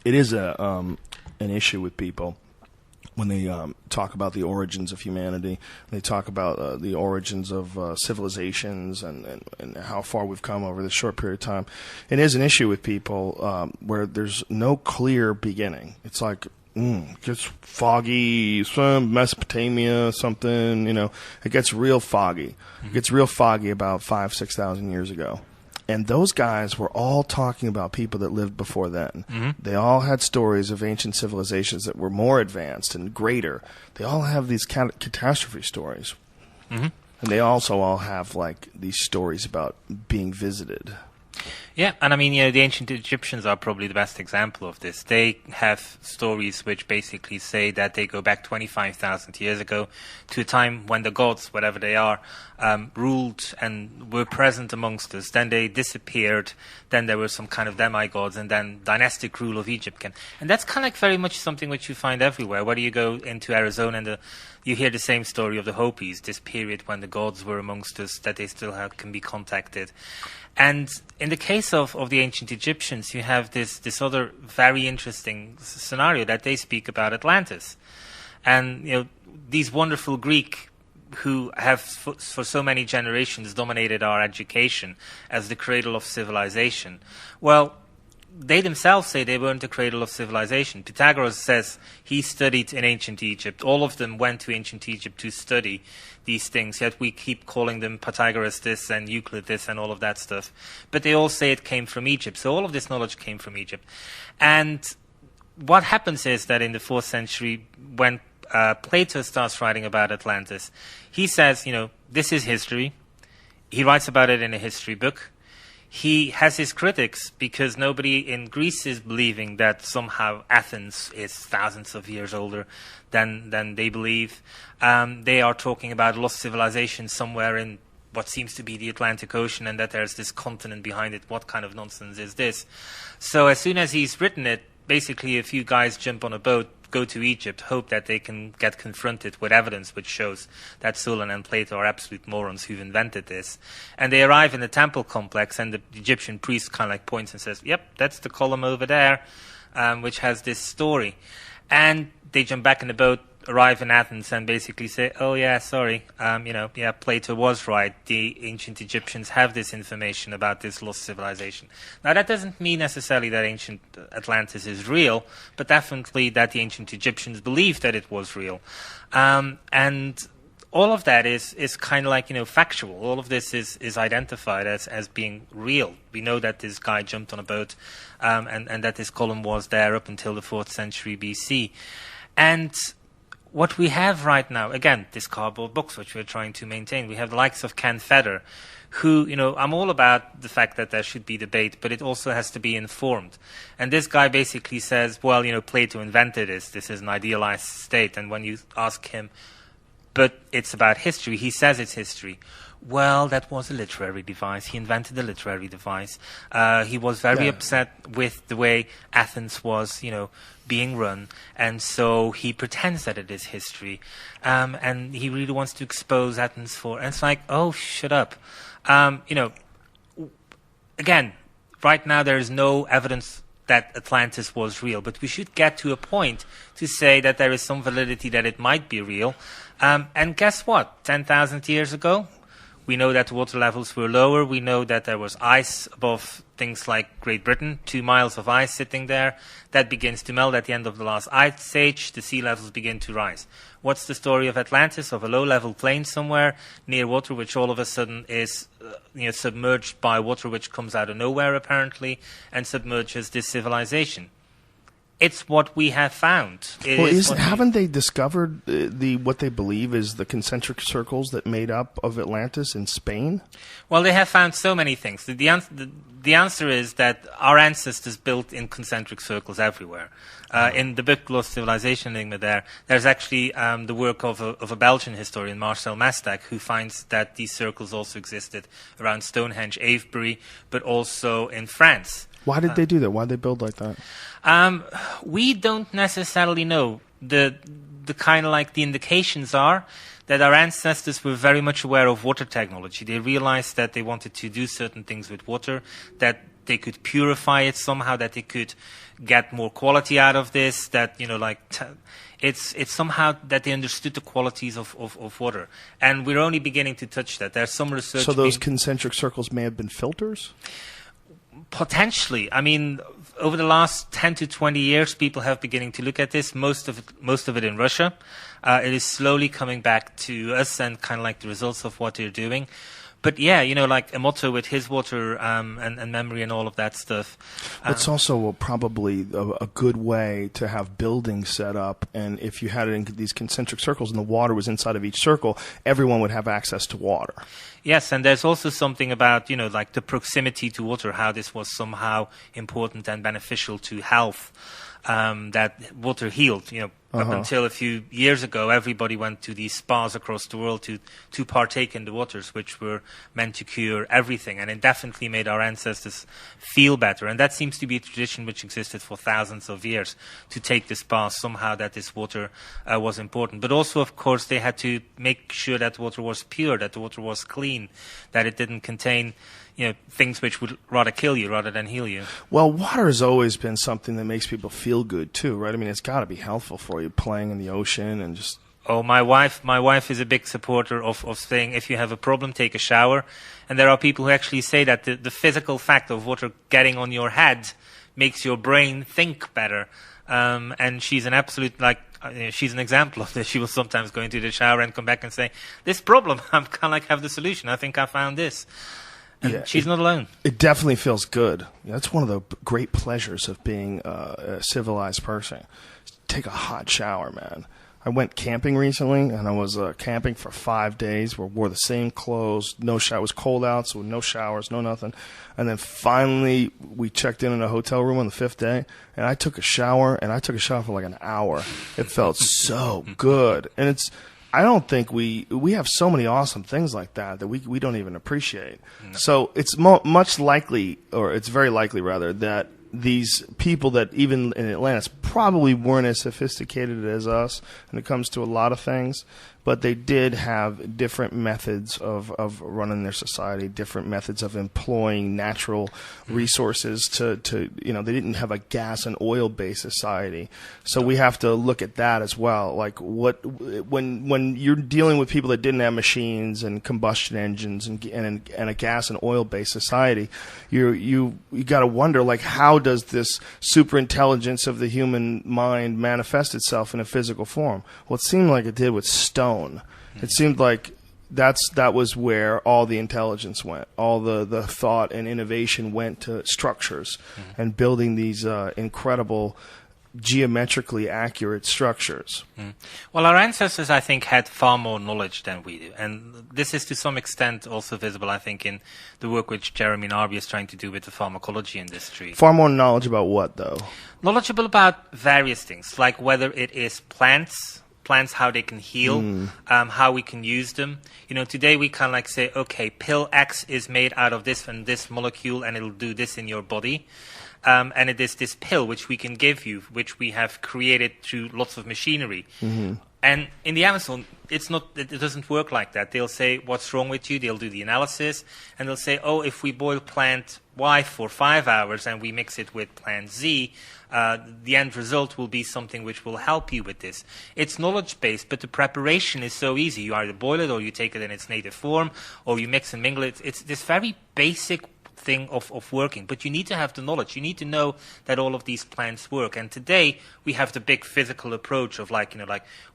it is an issue with people when they talk about the origins of humanity. They talk about the origins of civilizations and how far we've come over this short period of time. It is an issue with people where there's no clear beginning. It's like, it gets foggy, some Mesopotamia, something, it gets real foggy. It gets real foggy about 5,000-6,000 years ago. And those guys were all talking about people that lived before then. They all had stories of ancient civilizations that were more advanced and greater. They all have these catastrophe stories. And they also all have these stories about being visited. Yeah, and I mean, the ancient Egyptians are probably the best example of this. They have stories which basically say that they go back 25,000 years ago to a time when the gods, whatever they are, ruled and were present amongst us. Then they disappeared. Then there were some kind of demigods, and then dynastic rule of Egypt came. And that's kind of very much something which you find everywhere. Whether you go into Arizona and you hear the same story of the Hopis, this period when the gods were amongst us, that they still can be contacted. And in the case of the ancient Egyptians, you have this other very interesting scenario that they speak about Atlantis. And, these wonderful Greek who have for so many generations dominated our education as the cradle of civilization. Well, they themselves say they weren't the cradle of civilization. Pythagoras says he studied in ancient Egypt. All of them went to ancient Egypt to study these things, yet we keep calling them Pythagoras this and Euclid this and all of that stuff. But they all say it came from Egypt. So all of this knowledge came from Egypt. And what happens is that in the 4th century, when Plato starts writing about Atlantis, he says, this is history. He writes about it in a history book. He has his critics because nobody in Greece is believing that somehow Athens is thousands of years older than they believe. They are talking about lost civilization somewhere in what seems to be the Atlantic Ocean and that there's this continent behind it. What kind of nonsense is this? So as soon as he's written it, basically a few guys jump on a boat, go to Egypt, hope that they can get confronted with evidence which shows that Solon and Plato are absolute morons who've invented this. And they arrive in the temple complex, and the Egyptian priest kind of points and says, yep, that's the column over there, which has this story. And they jump back in the boat, arrive in Athens, and basically say, oh yeah, sorry, Plato was right. The ancient Egyptians have this information about this lost civilization. Now that doesn't mean necessarily that ancient Atlantis is real, but definitely that the ancient Egyptians believed that it was real. And all of that is kind of factual. All of this is identified as being real. We know that this guy jumped on a boat, and that this column was there up until the 4th century BC. And what we have right now, again, this cardboard box which we're trying to maintain, we have the likes of Ken Fedder, who, I'm all about the fact that there should be debate, but it also has to be informed. And this guy basically says, well, Plato invented this. This is an idealized state. And when you ask him, but it's about history, he says it's history. Well, that was a literary device. He invented a literary device. He was very upset with the way Athens was, being run, and so he pretends that it is history, and he really wants to expose Athens for. And it's like, oh, shut up. Again, right now there is no evidence that Atlantis was real, but we should get to a point to say that there is some validity that it might be real. And guess what? 10,000 years ago, we know that water levels were lower. We know that there was ice above things like Great Britain, 2 miles of ice sitting there. That begins to melt at the end of the last ice age. The sea levels begin to rise. What's the story of Atlantis? Of a low-level plain somewhere near water, which all of a sudden is submerged by water which comes out of nowhere, apparently, and submerges this civilization. It's what we have found. Haven't they discovered what they believe is the concentric circles that made up of Atlantis in Spain? Well, they have found so many things. The answer is that our ancestors built in concentric circles everywhere. In the book Lost Civilization Enigma there's actually the work of a Belgian historian, Marcel Mastak, who finds that these circles also existed around Stonehenge, Avebury, but also in France. Why did they do that? Why did they build like that? We don't necessarily know. The kind of the indications are that our ancestors were very much aware of water technology. They realized that they wanted to do certain things with water, that they could purify it somehow, that they could get more quality out of this, that, it's somehow that they understood the qualities of water. And we're only beginning to touch that. There's some research. So those concentric circles may have been filters? Potentially. I mean, over the last 10 to 20 years, people have beginning to look at this, most of it in Russia. It is slowly coming back to us and kind of like the results of what they're doing. But yeah, like Emoto with his water and memory and all of that stuff. It's also probably a good way to have buildings set up, and if you had it in these concentric circles and the water was inside of each circle, everyone would have access to water. Yes, and there's also something about, like the proximity to water, how this was somehow important and beneficial to health. That water healed, up until a few years ago, everybody went to these spas across the world to partake in the waters, which were meant to cure everything, and it definitely made our ancestors feel better. And that seems to be a tradition which existed for thousands of years, to take the spas somehow, that this water was important. But also, of course, they had to make sure that water was pure, that the water was clean, that it didn't contain things which would rather kill you rather than heal you. Well, water has always been something that makes people feel good too, right? I mean, it's got to be helpful for you, playing in the ocean and just... Oh, my wife is a big supporter of saying, if you have a problem, take a shower. And there are people who actually say that the physical fact of water getting on your head makes your brain think better. And she's an absolute, she's an example of this. She will sometimes go into the shower and come back and say, this problem, I'm kind of have the solution. I think I found this. And she's not alone. It definitely feels good. That's one of the great pleasures of being a civilized person. Take a hot shower, man. I went camping recently, and I was camping for 5 days. We wore the same clothes. No shower. It was cold out, so no showers, no nothing. And then finally, we checked in a hotel room on the 5th day, and I took a shower, for like an hour. It felt so good. And I don't think we have so many awesome things like that we don't even appreciate. No. So it's much likely, or it's very likely rather, that these people that even in Atlantis probably weren't as sophisticated as us when it comes to a lot of things, but they did have different methods of running their society, different methods of employing natural resources to they didn't have a gas and oil based society. So we have to look at that as well. Like when you're dealing with people that didn't have machines and combustion engines and a gas and oil based society, you got to wonder, like, how does this super intelligence of the human mind manifest itself in a physical form? Well, it seemed like it did with stone. It seemed like that was where all the intelligence went. All the thought and innovation went to structures and building these incredible geometrically accurate structures. Well, our ancestors, I think, had far more knowledge than we do. And this is to some extent also visible, I think, in the work which Jeremy Narby is trying to do with the pharmacology industry. Far more knowledge about what, though? Knowledgeable about various things, like whether it is plants, how they can heal, how we can use them. Today we kind of like say, okay, pill X is made out of this and this molecule, and it'll do this in your body. And it is this pill which we can give you, which we have created through lots of machinery. And in the Amazon, it doesn't work like that. They'll say, what's wrong with you? They'll do the analysis, and they'll say, oh, if we boil plant Y for 5 hours and we mix it with plant Z, the end result will be something which will help you with this. It's knowledge-based, but the preparation is so easy. You either boil it, or you take it in its native form, or you mix and mingle it. It's this very basic thing of working, but you need to have the knowledge. You need to know that all of these plants work. And today we have the big physical approach of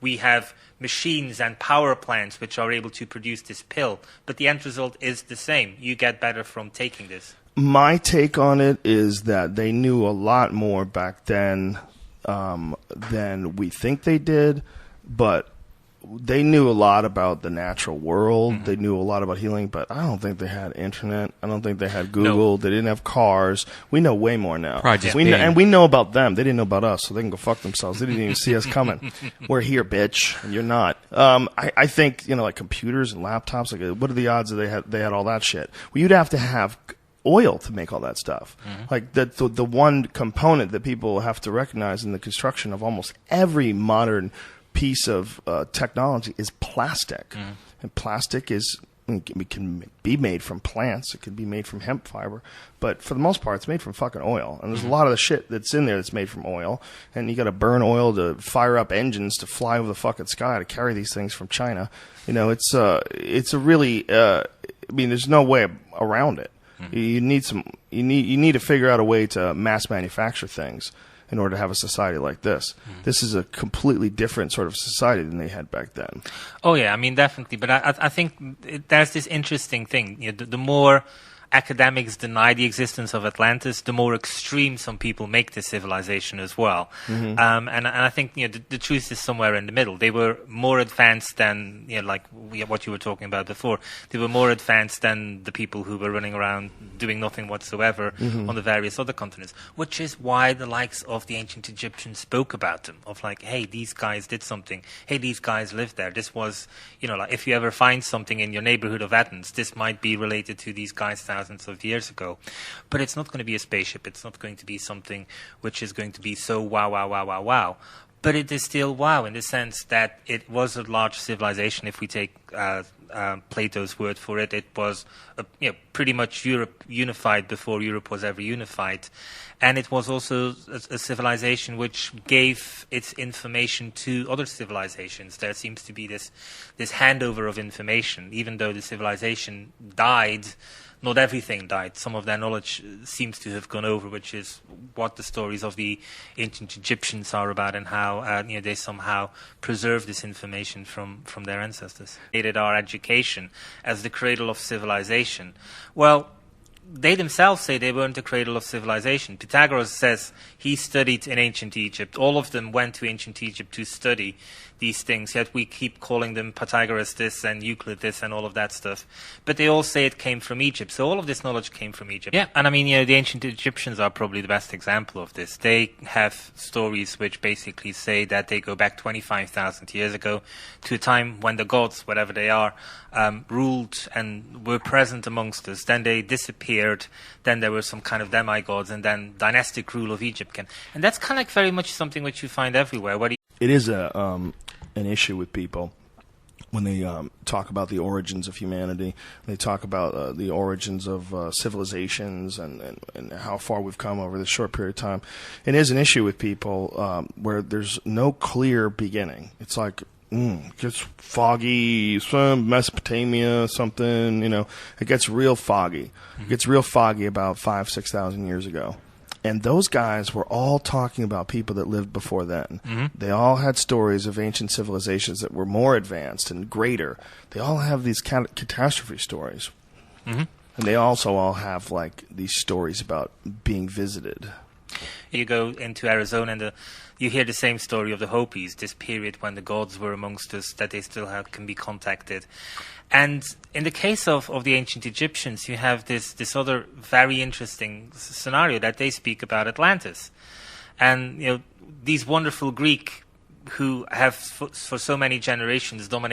we have machines and power plants which are able to produce this pill, but the end result is the same. You get better from taking this. My take on it is that they knew a lot more back then than we think they did, but they knew a lot about the natural world. They knew a lot about healing, but I don't think they had internet. I don't think they had Google. They didn't have cars. We know way more now. And we know about them. They didn't know about us, so they can go fuck themselves. They didn't even see us coming. We're here, bitch, and you're not. I think, like computers and laptops, like, what are the odds that they had all that shit? Well, you'd have to have oil to make all that stuff. Like the one component that people have to recognize in the construction of almost every modern piece of technology is plastic. And plastic is It can be made from plants. It can be made from hemp fiber. But for the most part, it's made from fucking oil. And there's a lot of the shit that's in there that's made from oil. And you got to burn oil to fire up engines to fly over the fucking sky to carry these things from China. You know, it's a really. I mean, there's no way around it. You need to figure out a way to mass manufacture things in order to have a society like this. This is a completely different sort of society than they had back then. Oh yeah, I mean definitely. But I think there's this interesting thing. You know, the more academics deny the existence of Atlantis, the more extreme some people make this civilization as well. And I think the truth is somewhere in the middle. They were more advanced than like what you were talking about before. They were more advanced than the people who were running around doing nothing whatsoever on the various other continents. Which is why the likes of the ancient Egyptians spoke about them. Of like, hey, these guys did something. Hey, these guys lived there. This was, like if you ever find something in your neighborhood of Athens, this might be related to these guys thousands of years ago. But it's not going to be a spaceship. It's not going to be something which is going to be so wow. But it is still wow in the sense that it was a large civilization. If we take Plato's word for it, it was pretty much Europe unified before Europe was ever unified. And it was also a civilization which gave its information to other civilizations. There seems to be this handover of information. Even though the civilization died, not everything died. Some of their knowledge seems to have gone over, which is what the stories of the ancient Egyptians are about, and how they somehow preserve this information from their ancestors. They did our education as the cradle of civilization. Well, they themselves say they weren't the cradle of civilization. Pythagoras says he studied in ancient Egypt. All of them went to ancient Egypt to study these things, yet we keep calling them Pythagoras this and Euclid this and all of that stuff. But they all say it came from Egypt. So all of this knowledge came from Egypt. Yeah, and I mean, the ancient Egyptians are probably the best example of this. They have stories which basically say that they go back 25,000 years ago to a time when the gods, whatever they are, ruled and were present amongst us. Then they disappeared. Then there were some kind of demigods, and then dynastic rule of Egypt came. And that's kind of like very much something which you find everywhere. It is an issue with people when they talk about the origins of humanity. They talk about the origins of civilizations and how far we've come over this short period of time. It is an issue with people where there's no clear beginning. It's like, it gets foggy, some Mesopotamia, something, it gets real foggy. It gets real foggy about 5,000-6,000 years ago. And those guys were all talking about people that lived before then. They all had stories of ancient civilizations that were more advanced and greater. They all have these catastrophe stories. And they also all have like these stories about being visited. You go into Arizona and you hear the same story of the Hopis, this period when the gods were amongst us, that they still can be contacted. And in the case of the ancient Egyptians, you have this other very interesting scenario that they speak about Atlantis. And these wonderful Greek who have for so many generations dominated